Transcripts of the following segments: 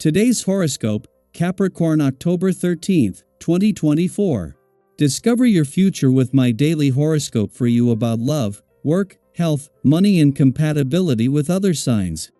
Today's horoscope, Capricorn October 13th, 2024. Discover your future with my daily horoscope for you about love, work, health, money and compatibility with other signs.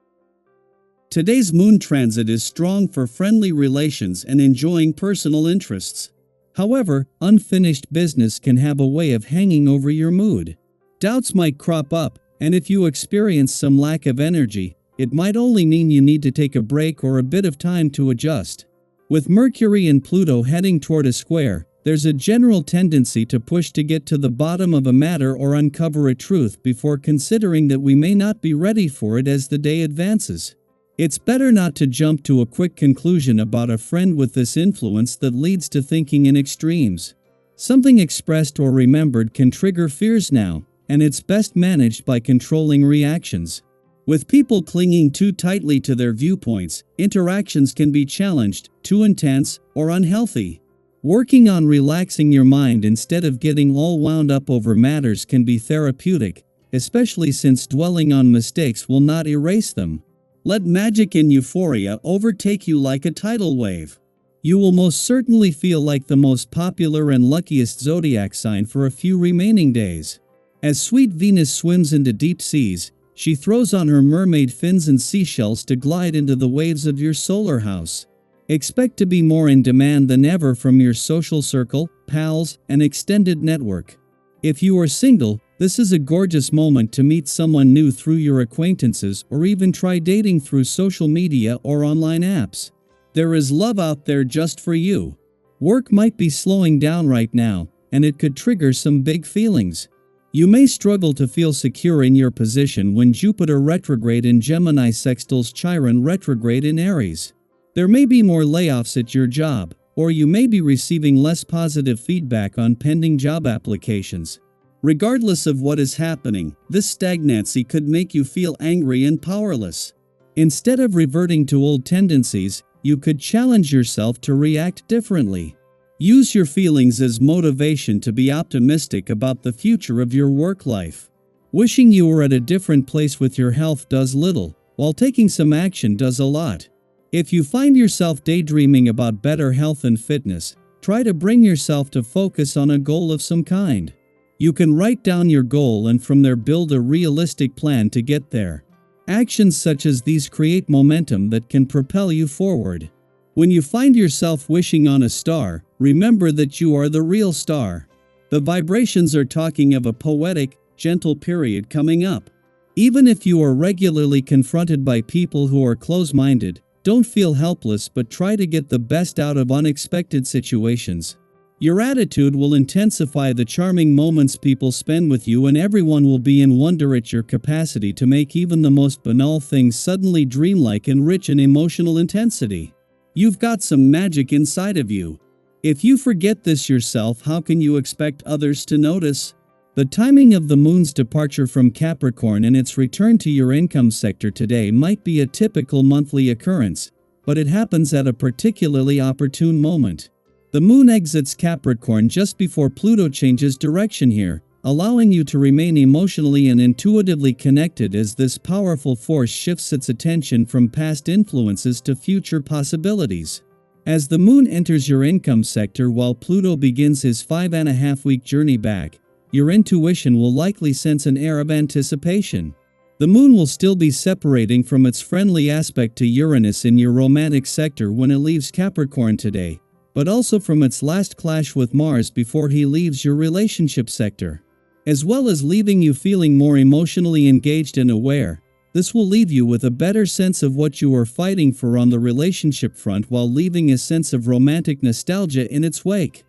Today's moon transit is strong for friendly relations and enjoying personal interests. However, unfinished business can have a way of hanging over your mood. Doubts might crop up, and if you experience some lack of energy, it might only mean you need to take a break or a bit of time to adjust. With Mercury and Pluto heading toward a square, there's a general tendency to push to get to the bottom of a matter or uncover a truth before considering that we may not be ready for it as the day advances. It's better not to jump to a quick conclusion about a friend with this influence that leads to thinking in extremes. Something expressed or remembered can trigger fears now, and it's best managed by controlling reactions. With people clinging too tightly to their viewpoints, interactions can be challenged, too intense, or unhealthy. Working on relaxing your mind instead of getting all wound up over matters can be therapeutic, especially since dwelling on mistakes will not erase them. Let magic and euphoria overtake you like a tidal wave. You will most certainly feel like the most popular and luckiest zodiac sign for a few remaining days. As sweet Venus swims into deep seas, she throws on her mermaid fins and seashells to glide into the waves of your solar house. Expect to be more in demand than ever from your social circle, pals, and extended network. If you are single, this is a gorgeous moment to meet someone new through your acquaintances or even try dating through social media or online apps. There is love out there just for you. Work might be slowing down right now, and it could trigger some big feelings. You may struggle to feel secure in your position when Jupiter retrograde in Gemini sextiles Chiron retrograde in Aries. There may be more layoffs at your job, or you may be receiving less positive feedback on pending job applications. Regardless of what is happening, this stagnancy could make you feel angry and powerless. Instead of reverting to old tendencies, you could challenge yourself to react differently. Use your feelings as motivation to be optimistic about the future of your work life. Wishing you were at a different place with your health does little, while taking some action does a lot. If you find yourself daydreaming about better health and fitness, try to bring yourself to focus on a goal of some kind. You can write down your goal and from there build a realistic plan to get there. Actions such as these create momentum that can propel you forward. When you find yourself wishing on a star, remember that you are the real star. The vibrations are talking of a poetic, gentle period coming up. Even if you are regularly confronted by people who are close-minded, don't feel helpless but try to get the best out of unexpected situations. Your attitude will intensify the charming moments people spend with you and everyone will be in wonder at your capacity to make even the most banal things suddenly dreamlike and rich in emotional intensity. You've got some magic inside of you. If you forget this yourself, how can you expect others to notice? The timing of the moon's departure from Capricorn and its return to your income sector today might be a typical monthly occurrence, but it happens at a particularly opportune moment. The moon exits Capricorn just before Pluto changes direction here, allowing you to remain emotionally and intuitively connected as this powerful force shifts its attention from past influences to future possibilities. As the moon enters your income sector while Pluto begins his 5.5-week journey back, your intuition will likely sense an air of anticipation. The moon will still be separating from its friendly aspect to Uranus in your romantic sector when it leaves Capricorn today, but also from its last clash with Mars before he leaves your relationship sector. As well as leaving you feeling more emotionally engaged and aware, this will leave you with a better sense of what you are fighting for on the relationship front while leaving a sense of romantic nostalgia in its wake.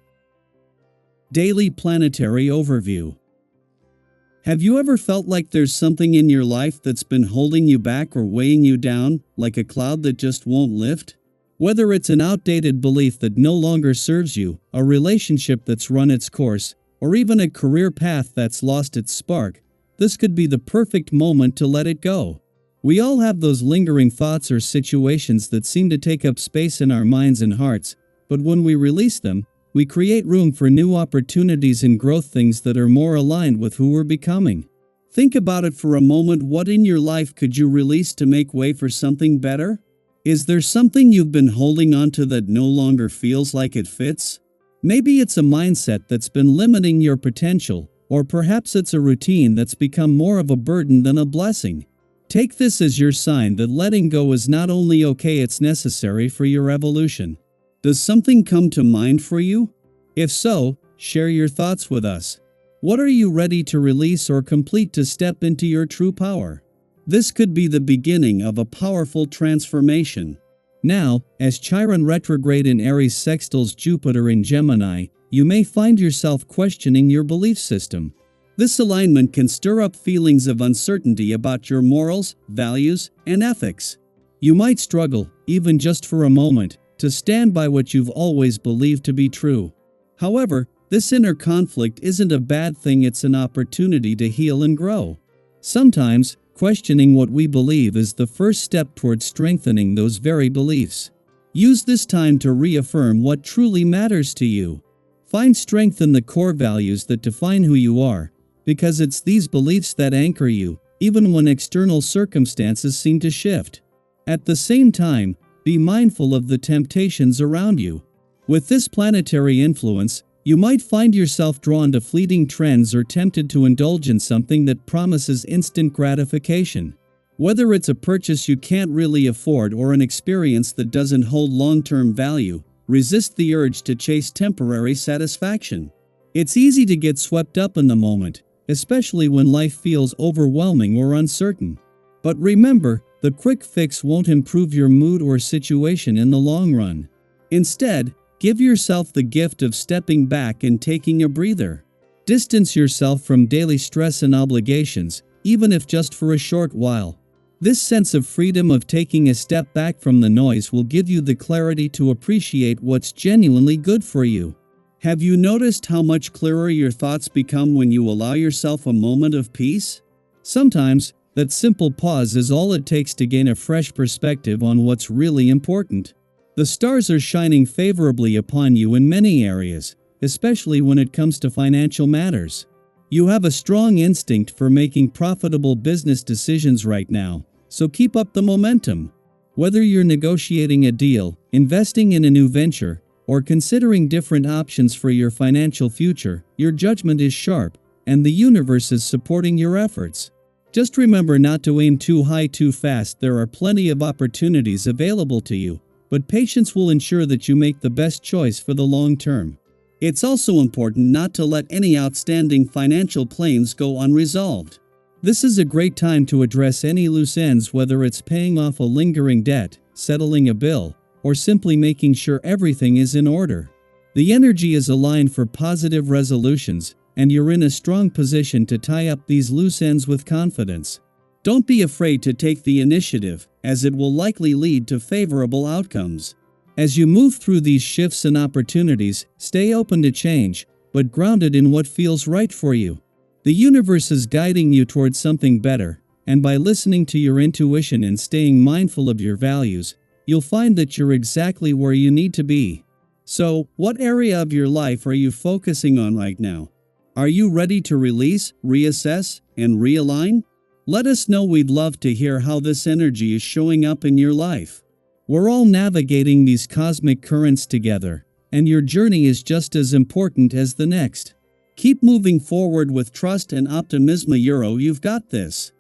Daily Planetary Overview. Have you ever felt like there's something in your life that's been holding you back or weighing you down, like a cloud that just won't lift? Whether it's an outdated belief that no longer serves you, a relationship that's run its course, or even a career path that's lost its spark, this could be the perfect moment to let it go. We all have those lingering thoughts or situations that seem to take up space in our minds and hearts, but when we release them, we create room for new opportunities and growth, things that are more aligned with who we're becoming. Think about it for a moment. What in your life could you release to make way for something better? Is there something you've been holding on to that no longer feels like it fits? Maybe it's a mindset that's been limiting your potential, or perhaps it's a routine that's become more of a burden than a blessing. Take this as your sign that letting go is not only okay, it's necessary for your evolution. Does something come to mind for you? If so, share your thoughts with us. What are you ready to release or complete to step into your true power? This could be the beginning of a powerful transformation. Now, as Chiron retrograde in Aries sextiles Jupiter in Gemini, you may find yourself questioning your belief system. This alignment can stir up feelings of uncertainty about your morals, values, and ethics. You might struggle, even just for a moment, to stand by what you've always believed to be true. However, this inner conflict isn't a bad thing, it's an opportunity to heal and grow. Sometimes, questioning what we believe is the first step towards strengthening those very beliefs. Use this time to reaffirm what truly matters to you. Find strength in the core values that define who you are, because it's these beliefs that anchor you, even when external circumstances seem to shift. At the same time, be mindful of the temptations around you. With this planetary influence, you might find yourself drawn to fleeting trends or tempted to indulge in something that promises instant gratification. Whether it's a purchase you can't really afford or an experience that doesn't hold long-term value, resist the urge to chase temporary satisfaction. It's easy to get swept up in the moment, especially when life feels overwhelming or uncertain. But remember, the quick fix won't improve your mood or situation in the long run. Instead, give yourself the gift of stepping back and taking a breather. Distance yourself from daily stress and obligations, even if just for a short while. This sense of freedom of taking a step back from the noise will give you the clarity to appreciate what's genuinely good for you. Have you noticed how much clearer your thoughts become when you allow yourself a moment of peace? Sometimes, that simple pause is all it takes to gain a fresh perspective on what's really important. The stars are shining favorably upon you in many areas, especially when it comes to financial matters. You have a strong instinct for making profitable business decisions right now, so keep up the momentum. Whether you're negotiating a deal, investing in a new venture, or considering different options for your financial future, your judgment is sharp, and the universe is supporting your efforts. Just remember not to aim too high too fast. There are plenty of opportunities available to you, but patience will ensure that you make the best choice for the long term. It's also important not to let any outstanding financial claims go unresolved. This is a great time to address any loose ends, whether it's paying off a lingering debt, settling a bill, or simply making sure everything is in order. The energy is aligned for positive resolutions, and you're in a strong position to tie up these loose ends with confidence. Don't be afraid to take the initiative, as it will likely lead to favorable outcomes. As you move through these shifts and opportunities, stay open to change, but grounded in what feels right for you. The universe is guiding you towards something better, and by listening to your intuition and staying mindful of your values, you'll find that you're exactly where you need to be. So, what area of your life are you focusing on right now? Are you ready to release, reassess, and realign? Let us know. We'd love to hear how this energy is showing up in your life. We're all navigating these cosmic currents together, and your journey is just as important as the next. Keep moving forward with trust and optimism. You've got this.